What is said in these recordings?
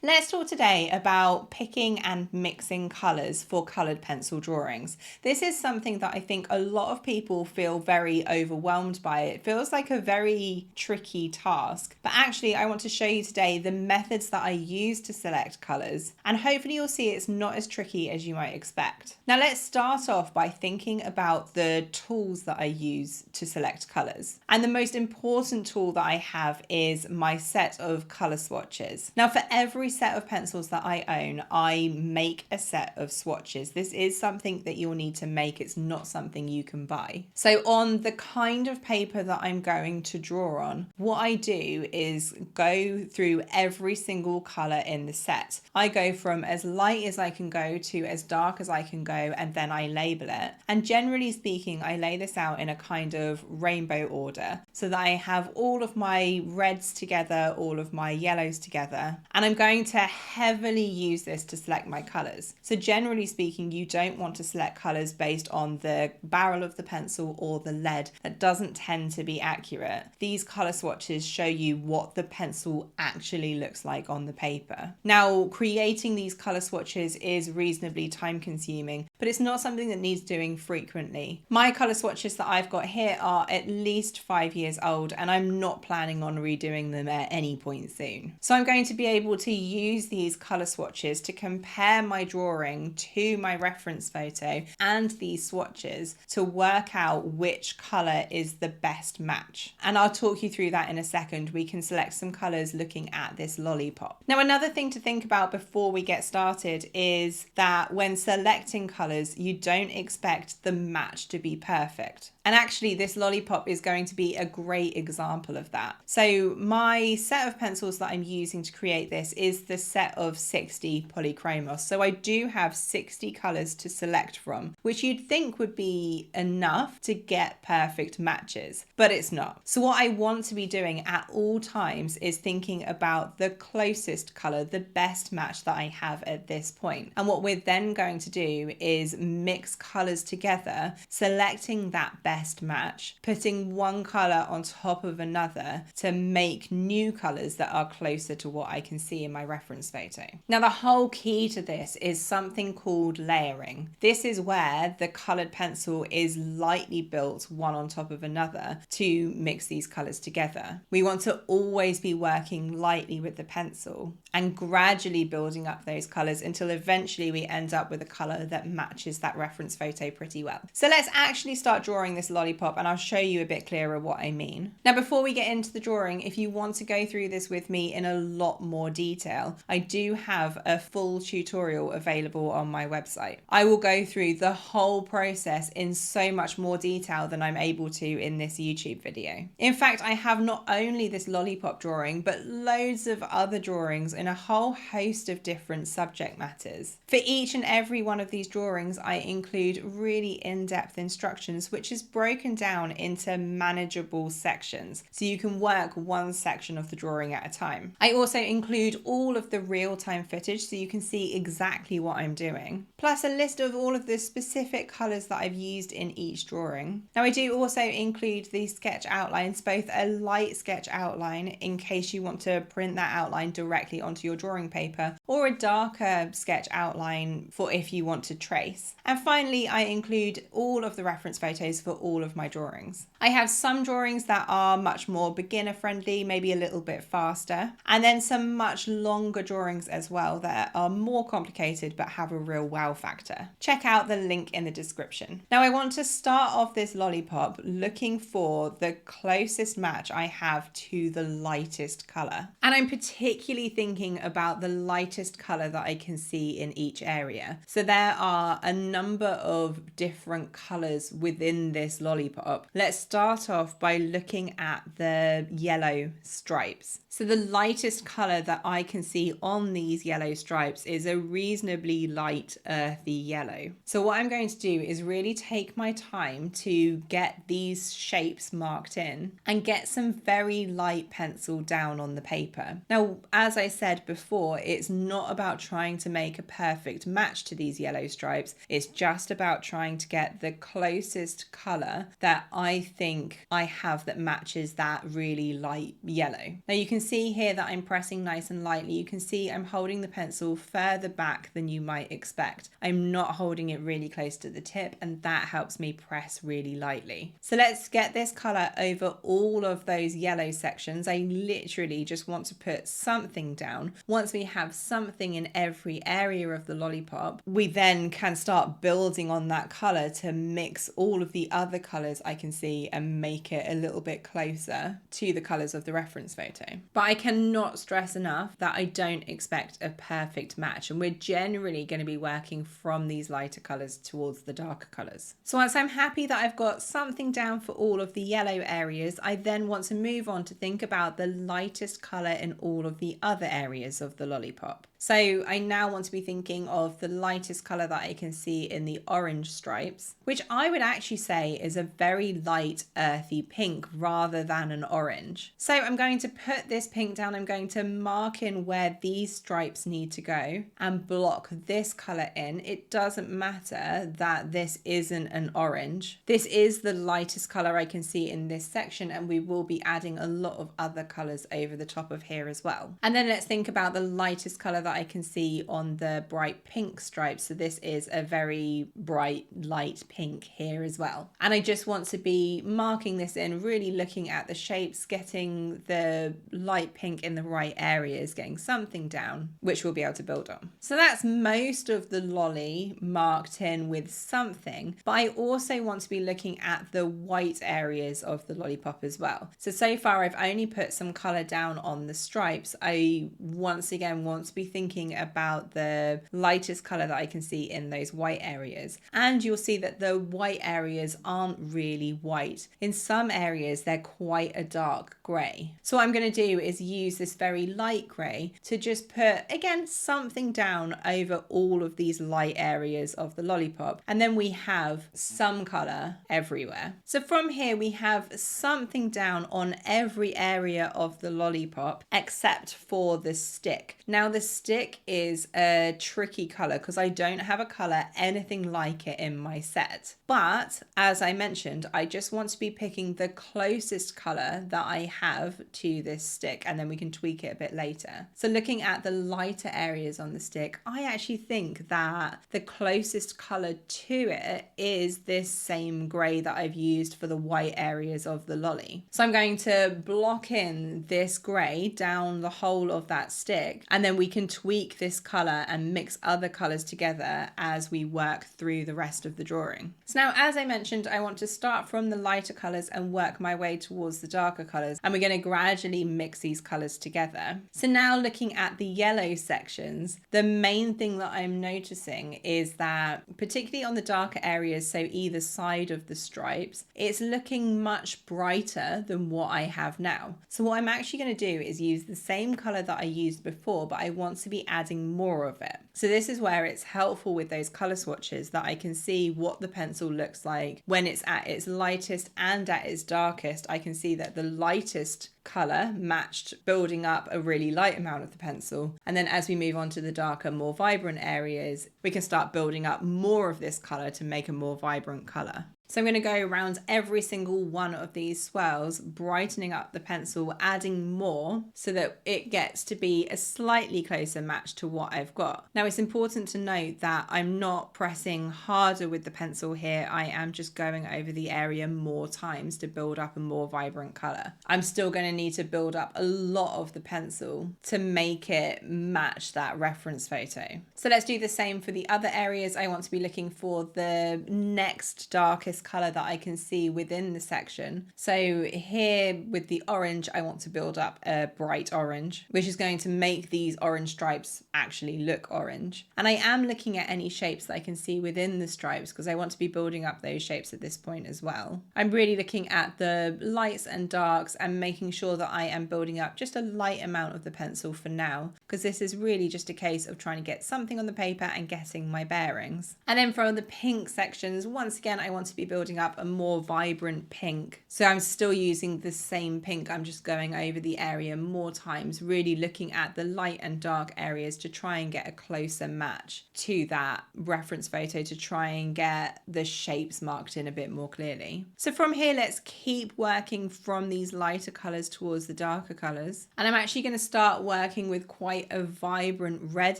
Let's talk today about picking and mixing colours for coloured pencil drawings. This is something that I think a lot of people feel very overwhelmed by. It feels like a very tricky task, but actually I want to show you today the methods that I use to select colours, and hopefully you'll see it's not as tricky as you might expect. Now let's start off by thinking about the tools that I use to select colours. And the most important tool that I have is my set of colour swatches. Now for every set of pencils that I own, I make a set of swatches. This is something that you'll need to make. It's not something you can buy. So on the kind of paper that I'm going to draw on, what I do is go through every single colour in the set. I go from as light as I can go to as dark as I can go, and then I label it. And generally speaking, I lay this out in a kind of rainbow order so that I have all of my reds together, all of my yellows together, and I'm going to heavily use this to select my colours. So generally speaking, you don't want to select colours based on the barrel of the pencil or the lead. That doesn't tend to be accurate. These colour swatches show you what the pencil actually looks like on the paper. Now, creating these colour swatches is reasonably time consuming, but it's not something that needs doing frequently. My colour swatches that I've got here are at least 5 years old, and I'm not planning on redoing them at any point soon. So I'm going to be able to use these colour swatches to compare my drawing to my reference photo and these swatches to work out which colour is the best match. And I'll talk you through that in a second. We can select some colours looking at this lollipop. Now, another thing to think about before we get started is that when selecting colours, you don't expect the match to be perfect. And actually, this lollipop is going to be a great example of that. So my set of pencils that I'm using to create this is the set of 60 polychromos. So I do have 60 colours to select from, which you'd think would be enough to get perfect matches, but it's not. So what I want to be doing at all times is thinking about the closest colour, the best match that I have at this point. And what we're then going to do is mix colours together, selecting that best match, putting one colour on top of another to make new colours that are closer to what I can see in my reference photo. Now, the whole key to this is something called layering. This is where the coloured pencil is lightly built one on top of another to mix these colours together. We want to always be working lightly with the pencil and gradually building up those colours until eventually we end up with a colour that matches that reference photo pretty well. So let's actually start drawing this lollipop, and I'll show you a bit clearer what I mean. Now, before we get into the drawing, if you want to go through this with me in a lot more detail, I do have a full tutorial available on my website. I will go through the whole process in so much more detail than I'm able to in this YouTube video. In fact, I have not only this lollipop drawing, but loads of other drawings in a whole host of different subject matters. For each and every one of these drawings, I include really in-depth instructions, which is broken down into manageable sections, so you can work one section of the drawing at a time. I also include all of the real-time footage so you can see exactly what I'm doing, plus a list of all of the specific colours that I've used in each drawing. Now, I do also include the sketch outlines, both a light sketch outline in case you want to print that outline directly onto your drawing paper, or a darker sketch outline for if you want to trace. And finally, I include all of the reference photos for all of my drawings. I have some drawings that are much more beginner friendly, maybe a little bit faster, and then some much longer drawings as well that are more complicated but have a real wow factor. Check out the link in the description. Now, I want to start off this lollipop looking for the closest match I have to the lightest colour. And I'm particularly thinking about the lightest colour that I can see in each area. So there are a number of different colours within this lollipop. Let's start off by looking at the yellow stripes. So the lightest colour that I can see on these yellow stripes is a reasonably light earthy yellow. So what I'm going to do is really take my time to get these shapes marked in and get some very light pencil down on the paper. Now, as I said before, it's not about trying to make a perfect match to these yellow stripes. It's just about trying to get the closest colour color that I think I have that matches that really light yellow. Now you can see here that I'm pressing nice and lightly. You can see I'm holding the pencil further back than you might expect. I'm not holding it really close to the tip, and that helps me press really lightly. So let's get this color over all of those yellow sections. I literally just want to put something down. Once we have something in every area of the lollipop, we then can start building on that color to mix all of the other colors I can see and make it a little bit closer to the colors of the reference photo. But I cannot stress enough that I don't expect a perfect match, and we're generally going to be working from these lighter colors towards the darker colors. So once I'm happy that I've got something down for all of the yellow areas, I then want to move on to think about the lightest color in all of the other areas of the lollipop. So I now want to be thinking of the lightest color that I can see in the orange stripes, which I would actually say is a very light earthy pink rather than an orange. So I'm going to put this pink down. I'm going to mark in where these stripes need to go and block this color in. It doesn't matter that this isn't an orange. This is the lightest color I can see in this section, and we will be adding a lot of other colors over the top of here as well. And then let's think about the lightest color that I can see on the bright pink stripes. So this is a very bright light pink here as well. And I just want to be marking this in, really looking at the shapes, getting the light pink in the right areas, getting something down, which we'll be able to build on. So that's most of the lolly marked in with something, but I also want to be looking at the white areas of the lollipop as well. So far I've only put some color down on the stripes. I once again want to be thinking about the lightest color that I can see in those white areas. And you'll see that the white areas aren't really white. In some areas, they're quite a dark gray. So what I'm going to do is use this very light gray to just put, again, something down over all of these light areas of the lollipop. And then we have some color everywhere. So from here, we have something down on every area of the lollipop except for the stick. Now the stick is a tricky color because I don't have a color anything like it in my set. But as I mentioned, I just want to be picking the closest color that I have to this stick, and then we can tweak it a bit later. So looking at the lighter areas on the stick, I actually think that the closest color to it is this same gray that I've used for the white areas of the lolly. So I'm going to block in this gray down the whole of that stick, and then we can tweak this color and mix other colors together as we work through the rest of the drawing. So now, as I mentioned, I want to start from the lighter colors and work my way towards the darker colors, and we're going to gradually mix these colors together. So now looking at the yellow sections, the main thing that I'm noticing is that particularly on the darker areas, so either side of the stripes, it's looking much brighter than what I have now. So what I'm actually going to do is use the same color that I used before, but I want to be adding more of it. So this is where it's helpful with those color swatches that I can see what the pencil looks like when it's at its lightest and at its darkest. I can see that the lightest color matched building up a really light amount of the pencil, and then as we move on to the darker, more vibrant areas, we can start building up more of this color to make a more vibrant color. So I'm going to go around every single one of these swirls, brightening up the pencil, adding more so that it gets to be a slightly closer match to what I've got. Now it's important to note that I'm not pressing harder with the pencil here. I am just going over the area more times to build up a more vibrant color. I'm still going to need to build up a lot of the pencil to make it match that reference photo. So let's do the same for the other areas. I want to be looking for the next darkest color that I can see within the section. So here with the orange, I want to build up a bright orange, which is going to make these orange stripes actually look orange. And I am looking at any shapes that I can see within the stripes because I want to be building up those shapes at this point as well. I'm really looking at the lights and darks and making sure that I am building up just a light amount of the pencil for now, because this is really just a case of trying to get something on the paper and getting my bearings. And then for the pink sections, once again, I want to be building up a more vibrant pink. So I'm still using the same pink. I'm just going over the area more times, really looking at the light and dark areas to try and get a closer match to that reference photo, to try and get the shapes marked in a bit more clearly. So from here, let's keep working from these lighter colors towards the darker colors. And I'm actually going to start working with quite a vibrant red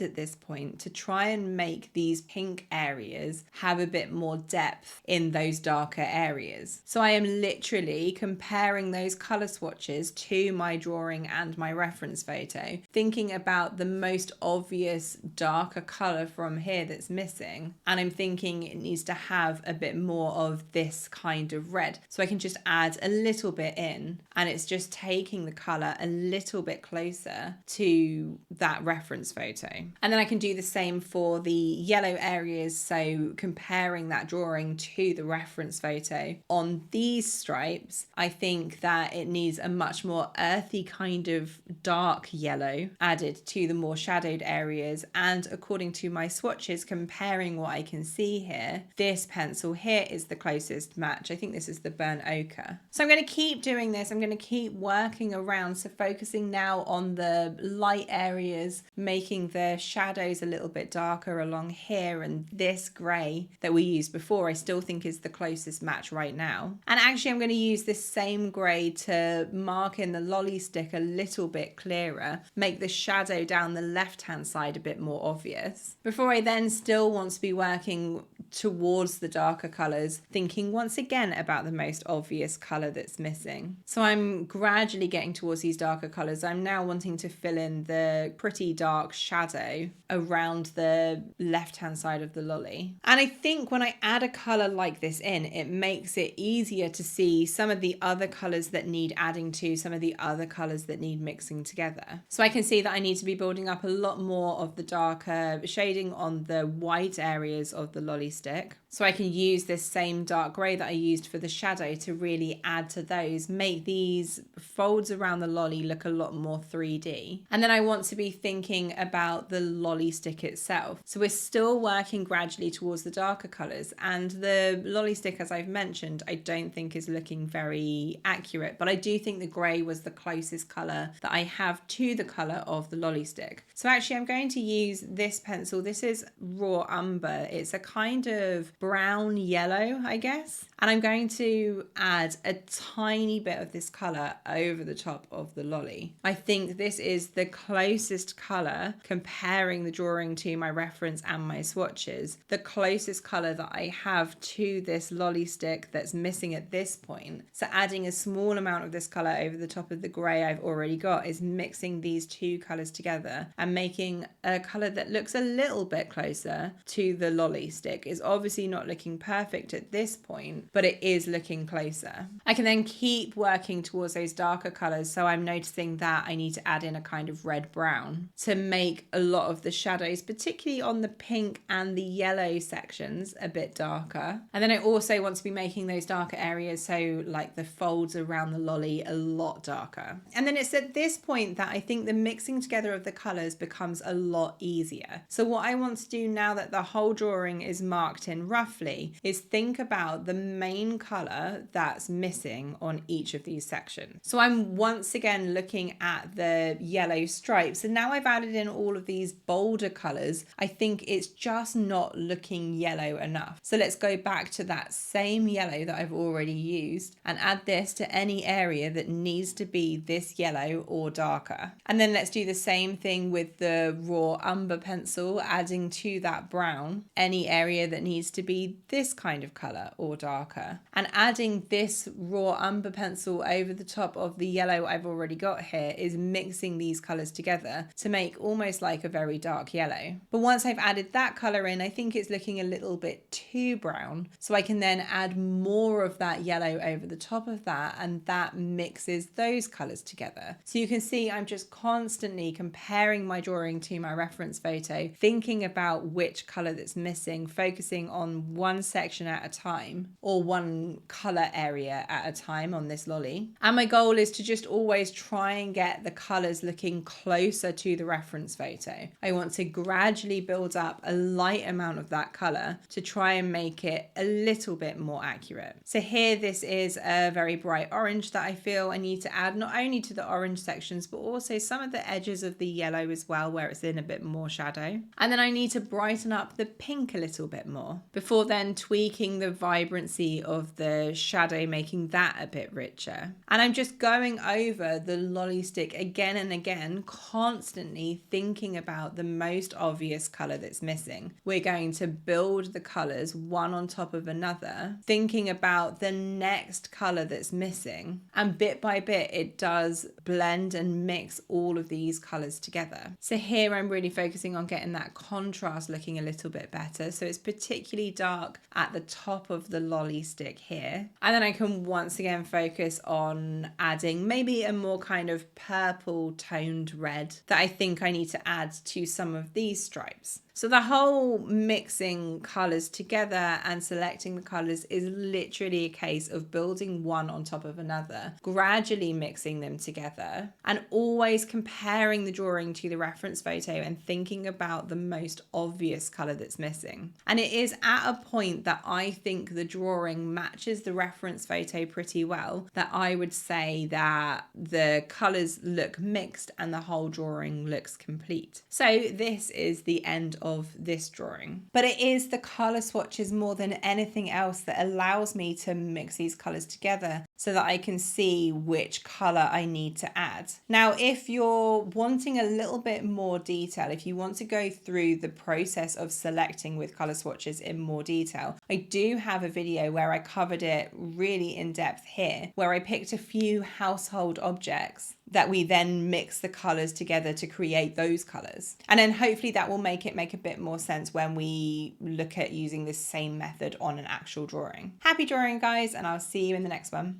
at this point to try and make these pink areas have a bit more depth in those darker areas. So I am literally comparing those color swatches to my drawing and my reference photo, thinking about the most obvious darker color from here that's missing. And I'm thinking it needs to have a bit more of this kind of red. So I can just add a little bit in, and it's just taking the color a little bit closer to that reference photo. And then I can do the same for the yellow areas. So comparing that drawing to the reference photo on these stripes, I think that it needs a much more earthy kind of dark yellow added to the more shadowed areas. And according to my swatches, comparing what I can see here, this pencil here is the closest match. I think this is the burnt ochre. So I'm going to keep doing this. I'm going to keep working around. So focusing now on the light areas, making the shadows a little bit darker along here, and this grey that we used before I still think is the closest match right now. And actually I'm going to use this same grey to mark in the lolly stick a little bit clearer, make the shadow down the left hand side a bit more obvious, before I then still want to be working towards the darker colours, thinking once again about the most obvious colour that's missing. So I'm gradually getting towards these darker colours. I'm now wanting to fill in the pretty dark shadow around the left hand side of the lolly. And I think when I add a colour like this in, it makes it easier to see some of the other colours that need adding to, some of the other colours that need mixing together. So I can see that I need to be building up a lot more of the darker shading on the white areas of the lolly stick. So I can use this same dark grey that I used for the shadow to really add to those, make these folds around the lolly look a lot more 3D. And then I want to be thinking about the lolly stick itself. So we're still working gradually towards the darker colours, and the lolly stick, as I've mentioned, I don't think is looking very accurate, but I do think the grey was the closest colour that I have to the colour of the lolly stick. So actually I'm going to use this pencil. This is raw umber. It's a kind of brown yellow, I guess. And I'm going to add a tiny bit of this colour over the top of the lolly. I think this is the closest colour, comparing the drawing to my reference and my swatches, the closest colour that I have to this lolly stick that's missing at this point. So adding a small amount of this colour over the top of the grey I've already got is mixing these two colours together and making a colour that looks a little bit closer to the lolly stick. It's obviously not looking perfect at this point, but it is looking closer. I can then keep working towards those darker colours. So I'm noticing that I need to add in a kind of red brown to make a lot of the shadows, particularly on the pink and the yellow sections, a bit darker. And then I also want to be making those darker areas, so like the folds around the lolly, a lot darker. And then it's at this point that I think the mixing together of the colours becomes a lot easier. So what I want to do now that the whole drawing is marked in roughly is think about the main colour that's missing on each of these sections. So I'm once again looking at the yellow stripes, and now I've added in all of these bolder colours. I think it's just not looking yellow enough. So let's go back to that same yellow that I've already used and add this to any area that needs to be this yellow or darker. And then let's do the same thing with the raw umber pencil, adding to that brown any area that needs to be this kind of colour or darker, and adding this raw umber pencil over the top of the yellow I've already got here is mixing these colours together to make almost like a very dark yellow. But once I've added that colour in, I think it's looking a little bit too brown, so I can then add more of that yellow over the top of that, and that mixes those colours together. So you can see I'm just constantly comparing my drawing to my reference photo, thinking about which colour that's missing, focusing focusing on one section at a time, or one color area at a time on this lolly. And my goal is to just always try and get the colors looking closer to the reference photo. I want to gradually build up a light amount of that color to try and make it a little bit more accurate. So here, this is a very bright orange that I feel I need to add not only to the orange sections, but also some of the edges of the yellow as well, where it's in a bit more shadow. And then I need to brighten up the pink a little bit more before then tweaking the vibrancy of the shadow, making that a bit richer. And I'm just going over the lolly stick again and again, constantly thinking about the most obvious color that's missing. We're going to build the colors one on top of another, thinking about the next color that's missing, and bit by bit it does blend and mix all of these colors together. So here I'm really focusing on getting that contrast looking a little bit better, so it's particularly dark at the top of the lolly stick here, and then I can once again focus on adding maybe a more kind of purple toned red that I think I need to add to some of these stripes. So the whole mixing colours together and selecting the colours is literally a case of building one on top of another, gradually mixing them together, and always comparing the drawing to the reference photo and thinking about the most obvious colour that's missing. And it is at a point that I think the drawing matches the reference photo pretty well that I would say that the colours look mixed and the whole drawing looks complete. So this is the end of this drawing. But it is the colour swatches more than anything else that allows me to mix these colours together so that I can see which colour I need to add. Now, if you're wanting a little bit more detail, if you want to go through the process of selecting with colour swatches in more detail, I do have a video where I covered it really in depth here, where I picked a few household objects that we then mix the colours together to create those colours. And then hopefully that will make a bit more sense when we look at using this same method on an actual drawing. Happy drawing, guys, and I'll see you in the next one.